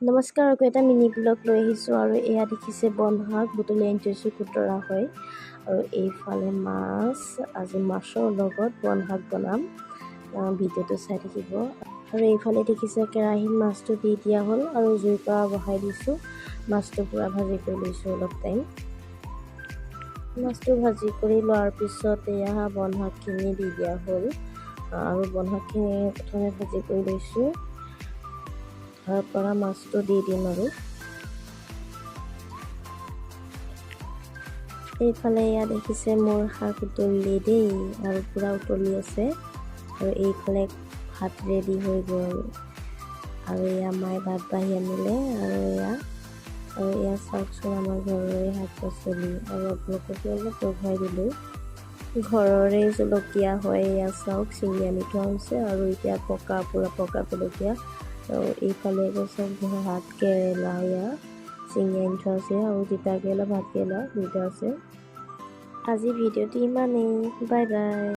নমস্কাৰ, আকৌ এটা মিনি ব্লগ লৈ আহিছোঁ আৰু এয়া দেখিছে বনশাক বুটলি আনি থৈছোঁ খুতৰা হয়। আৰু এইফালে মাছ, আজি মাছৰ লগত বনশাক বনাম, ভিডিঅ'টো চাই থাকিব। আৰু এইফালে দেখিছে কেৰাহীত মাছটো দি দিয়া হ'ল আৰু জুইৰ পৰা বহাই দিছোঁ। মাছটো পূৰা ভাজি কৰি লৈছোঁ অলপ টাইম। মাছটো ভাজি কৰি লোৱাৰ পিছত এয়া বনশাকখিনি দি দিয়া হ'ল আৰু বনশাকখিনি প্ৰথমে ভাজি কৰি লৈছোঁ। তাৰ পৰা মাছটো দি দিম আৰু এইফালে এয়া দেখিছে মোৰ শাক উতলি দেই আৰু পূৰা উতলি আছে। আৰু এইফালে ভাত ৰেডি হৈ গ'ল আৰু এয়া মায়ে ভাত বাঢ়ি আনিলে আৰু এয়া চাওকচোন আমাৰ ঘৰৰে শাক পাচলি আৰু আপোনালোককো অলপ বঢ়াই দিলোঁ। ঘৰৰে জলকীয়া হয়, এয়া চাওক ছিঙি আনি থোৱা হৈছে আৰু এতিয়া পূৰা পকা জলকীয়া। আৰু এইফালে চব ভাত কেৰেলা এয়া ছিঙি আনি থোৱা আছে আৰু তিতা কেৰেলা ভাত কেৰেলা দুয়োটা আছে। আজি ভিডিঅ'টো ইমানেই, বাই বাই।